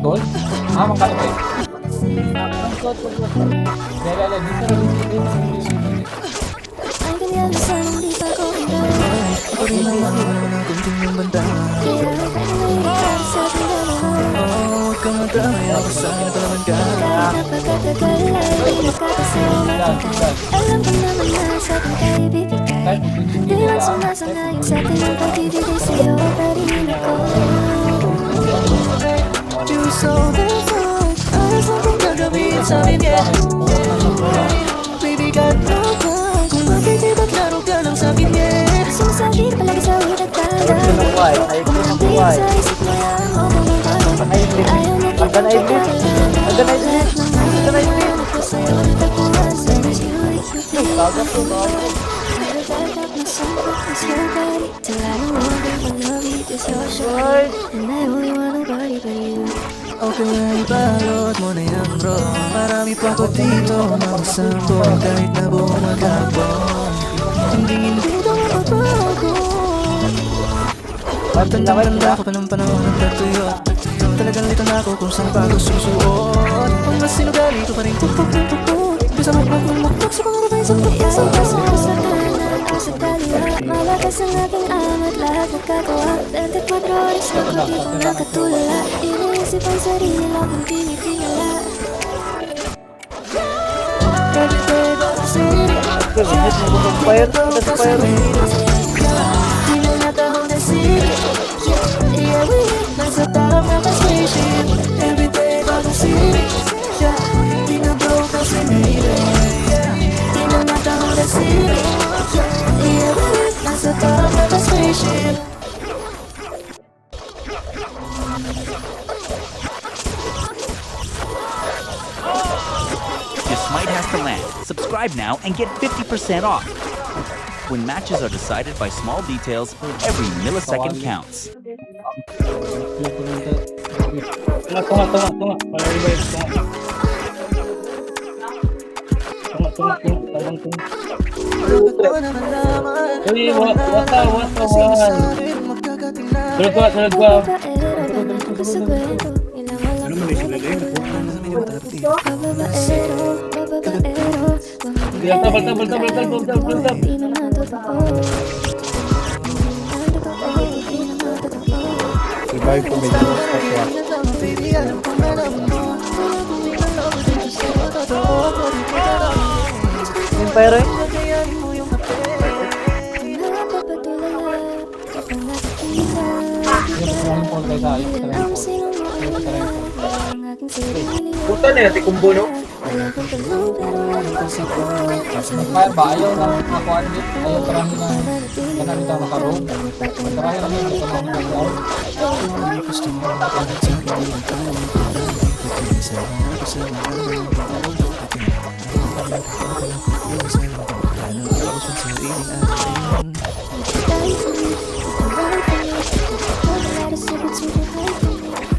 gold? Magkano ba eh? Dala, dito na Ang kanyalasan ang di pa ko handa. Ako rin ang naman ng kunting yung banda. Kaya naiikar sa ating dalawa. Huwag kang magdamay, ako sa akin na talaman ka. Kahit napagkatagal ay di makakasama kita. Alam ko naman na sa ating tayo bibigay. Di lang sumasangayon sa ating ang pagbibigay sa'yo pa rin ako. You're so beautiful. Ano sa kong gagawin sa amin, yeah. Baby, God, no one. Kung bakit ibaglaro ka lang sa akin, yeah. Sumasabi palagi sa ulit at tanda. Kumanti sa isip na yan. O bumabagay. Ayaw na kita pagkakalan. Lahat ng mga pangarap ko sa'yo natapuan sa masiyulit na pinag-iwan. Nagagap na something is your body. Till I no longer will love you, 'cause you're short. And I only want nobody but you. Okay, ibalot mo na yan, bro. Marami pa ko dito magsampo. Kahit na buong maghapon, hindi ito mapapago. Tanda ko pa ng panahon ng pagtuyo. Talagang lito na ako kung saan pa ako susuot. Kung mas sinugali ko pa rin tupok. Bisa magmagmagmagmag sa mga babae sa Kaya pagkasa. ipasa ko sa kanan o sa kaliwa. Malakas ang aking amat, lahat nagkagawa. 24 oras na ko di ko nakatulala. Iniisip ang sarili lang kung tinitingala. Every day go to city. Di na natahong na city. Yeah, we nasa top ng spaceship. Every day go to city. Di na broke kasi mayroon. Di na natahong na city. Yeah, we nasa top ng spaceship. Your Smite has to land. Subscribe now and get 50% off. When matches are decided by small details, every millisecond counts. Tunga. Pala-revive, tunga. Tunga. Talagang tunga. Uy, wata. Sunod ko. Babaero, banat ko sa kwento. Ilang walang babaero. Tabal. Di naman totoo. Revive ko medyo kapwa. Yung pera eh? Puta na yun, tikumbo no? Kaya ba? Ayaw lang nakuhaan din. Ayaw karami na kanami ka makaroon. Marami lang yung kanami na makaroon.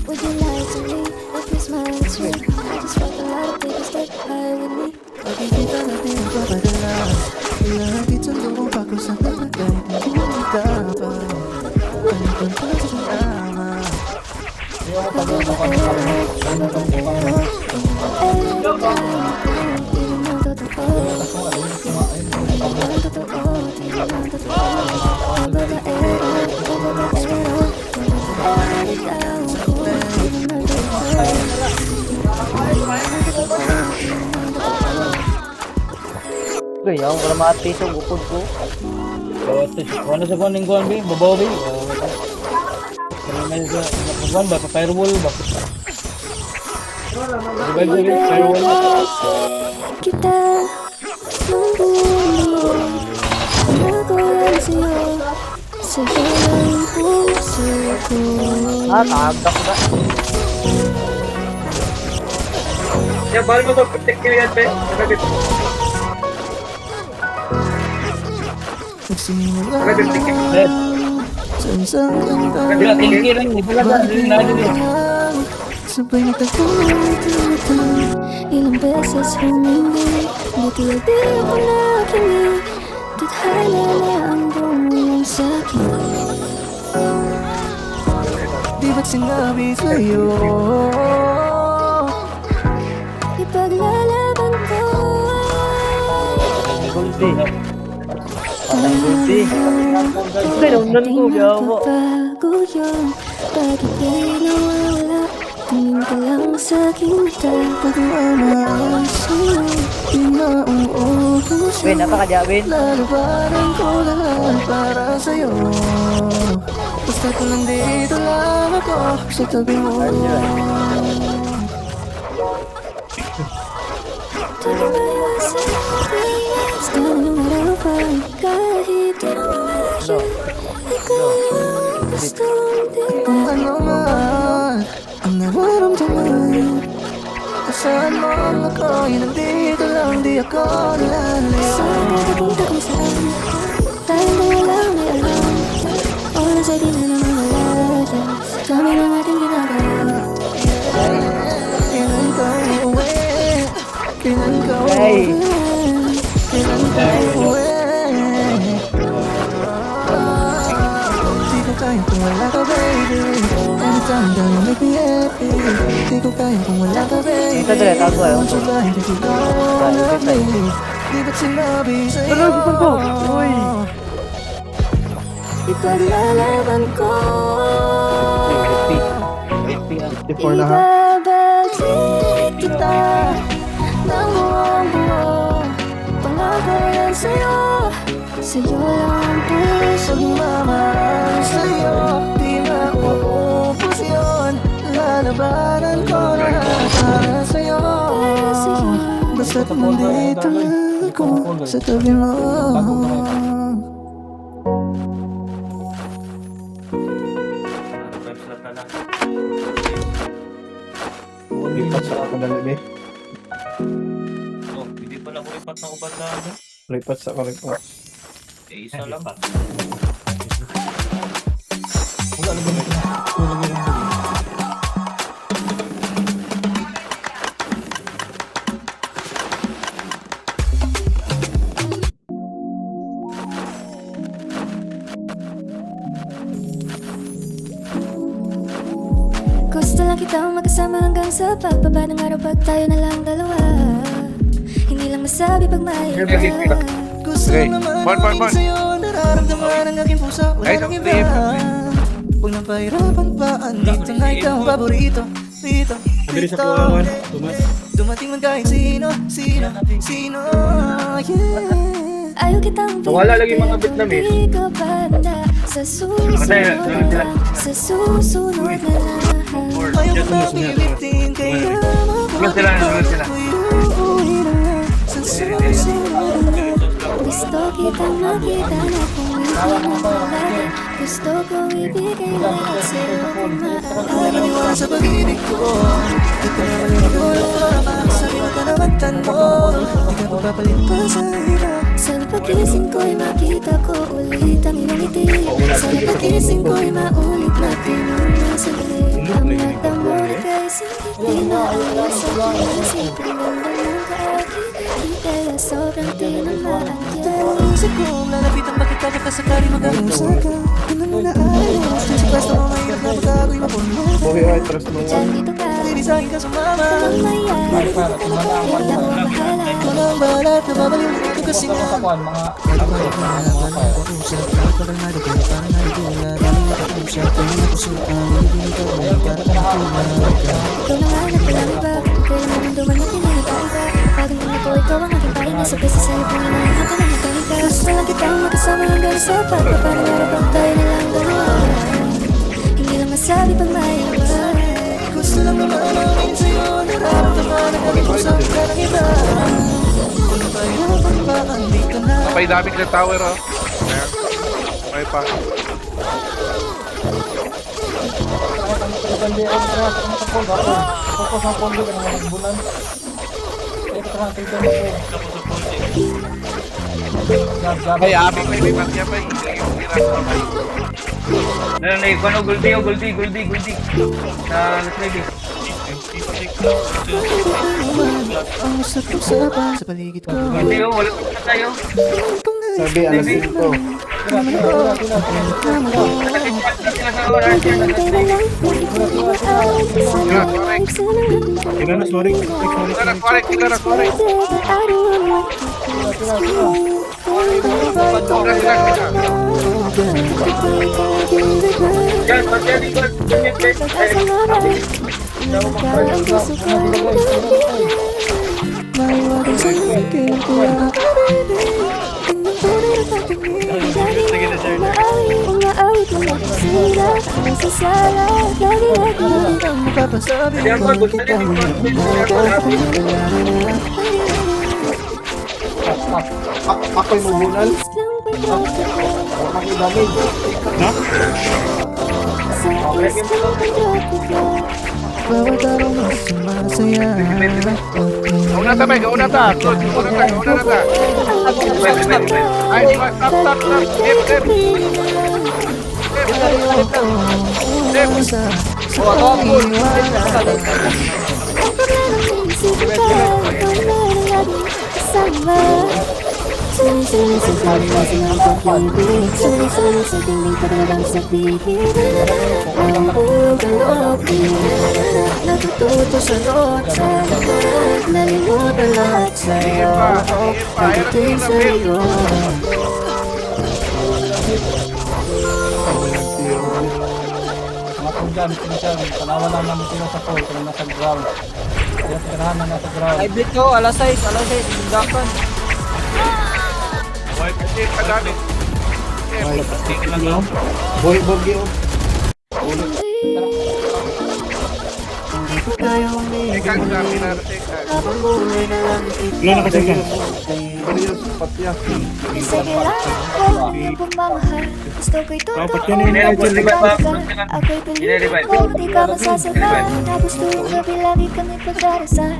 Would you lie to me? If you smile, it's real. I just want a lot of people stay high with me. Pagkikita natin ang papadala. Lahat itundo kong pako sa tagay. Hindi mo dapat pagpunta sa ama. Ayaw mo pag-ayaw na kami Gaya, wala mati sa bukod ko. Ano sa kuning kuhan ba? Babaw ba? Kuhan ba? Firewall ba? Firewall. Kita membuli aku yang sa'yo sa buong puso ko. Tagak na. Yan, bahal mo ito. Protect nyo yan, pe. Nagsimula Protect nyo. sa isang kanta. Kabila, tingin lang. Ibalaga. Sabay nagtagpuan. Ilang beses humingi, buti-buti ako nakinig. Tadhana na ang bumulong sa'kin. Di ba't sinabi sa'yo Hindi. Hindi, naunan ko. Gawa. Bago yun, bakit di nawawala? Tingin ka lang sa aking mata. Pag-umamaan sa'yo, di mauubos Ben, yun. napakadya, Ben. Lalabanan ko lahat para sa'yo. Basta't nandito lang ako sa tabi mo. Di ko maiwasan, realize ka na lumarapan. Kahit di nawawala siya, ikaw yung gusto kong tingnan. Kung ano man ang nararamdaman, saan man ako, yun nandito lang, di ako nalalayo. Saan ka napunta kung saan? Tayong dalawa lang may alam. Oras ay di na naman malaya. Dami ng ating ginagawa. Kailan ka uuwi? Kailan ka Hey. uuwi? Kailan ka uuwi? Di ko kaya kung wala ka, baby. Anytime daw you make me happy. Di ko kaya kung wala ka, baby. Ito, Dre, tago kayo. Won't you lie if you don't love me? Di ba't sinabi sa'yo? Ano, gusto ko? Uy. Ipaglalaban ko. Ibabalik kita ng buong buo. Pangako yan sa'yo. Sa'yo lang ang puso mamahal sa'yo. Di mauubos yun. Lalabanan ko lahat para sa'yo. Basta't nandito lang ako sa tabi mo. Lipat sa ako dalabi. Oh, hindi pala ko lipat na ubad na ano. Lipat sa ako lipat. Eh, isa lang. Wala na gamit na. Wala na gamit. Gusto lang kitang magkasama hanggang sa pagbaba ng araw pag tayo na lang dalawa. Hindi lang masabi pag may iba. Gusto lang naman sa'yo, nararamdaman ang aking puso. Wala nang iba. Huwag nang pahirapan pa, andito na ikaw ang paborito. Dito, dito. Dumating man kahit sino, yeah. Ayaw kitang Wala lagi mga Vietnamese. Di ka banda sa susunod na, sa susunod na lahat. Ayaw ko mabibitin, kaya mabuti pa uuwi na lang sa susunod na. Gusto kitang makita na kung hindi mo lagi. Gusto kong ibigay lahat sa'yo kung maaari. Maniwala sa pag-ibig ko. Di ka na maliligulo, makasari ka na magtanong. Di ka papapalit pa sa hirap. Sana pagising ko'y makita ko ulit ang iyong ngiti. Sana pagising ko'y maulit natin ang nasali. Ang mata mo na kahit hindi na alas sa akin. Simpleng ganda ng kaakit. Kaya sobrang tinamaan yan. Isip ko, lalapitan ba kita baka sakali mag-ausap ka. Kung ano na ayos, sa pwesto mo mahirap na pag-agoy mapuno ka. Diyan dito ka, hindi sa'kin ka sumama. Kamayari, kita mo mahala. Walang balat na babalik ko kasi nga. Kakuan, mga Ikaw na nga nagpalamba. Kaya naman dumating na nagkaiba. Pagod na ako, ikaw ang aking pahinga. Sa pesa sa'yo kung inahan ka na nagkaiba. Gusto lang kitang makasama hanggang sa pagpapalang araw pag tayo na lang dalawa. Hindi lang masabi pag may iba. Gusto lang naman namin sa'yo. Nararamdaman ang aking puso ka ng iba. Kung pahirapan pa, andito na. Kapay daming na tower, oh. Ayan. Okay pa. Hindi ang tras ang sapol ako. Fokus sa pondo ka naman bulan. Ito ka tingnan mo. Jab. Ay, aming may lipat niya pa. Yung tira sa kamay. Guldi. Sa Let's Ang usap-usapan sa paligid ko. Guldi, wala pa tayo. Sabi alas 5. Tingnan na, sorry. Tingnan na, sorry. Tingnan na, sorry. Yan, pagyan ikot. Yan, pag gusto Ako'y mabunal. Ako'y damage. Bawat araw na sumasaya. Una ta, Meg. Una ta. Una ta. Ay, stop. Dip. Natututo sa notsa, nalimutan lahat sa'yo, pagdating sa'yo. Mga kung dyan, tanawan lang namin sila sa pole kung nasa ground. Kaya tirahan na nasa ground. Ay, blit ko. Alas 6. Tindakan. Boy, kasi kadami. Boy, bogi. Hindi ko kaya umiiyak Ikaw sa akin na habang buhay na lang kita. Sa kailangan ko ng pagmamahal. Gusto ko'y totoo na pagkakalikan. Ako'y pilipin ko, di ka masasagot. Na gusto yung gabi lagi kami pagdarasal.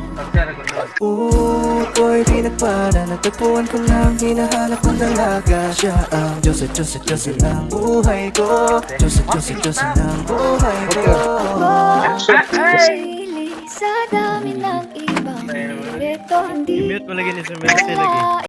Boy, pinagpala, natagpuan ko lang, hinahanap kong dalaga. Siya ang Diyos at ng buhay ko. Diyos at ng buhay ko. Sa dami ng ibang ito, hindi Mute mo lagi ni Sir Mercy lagi.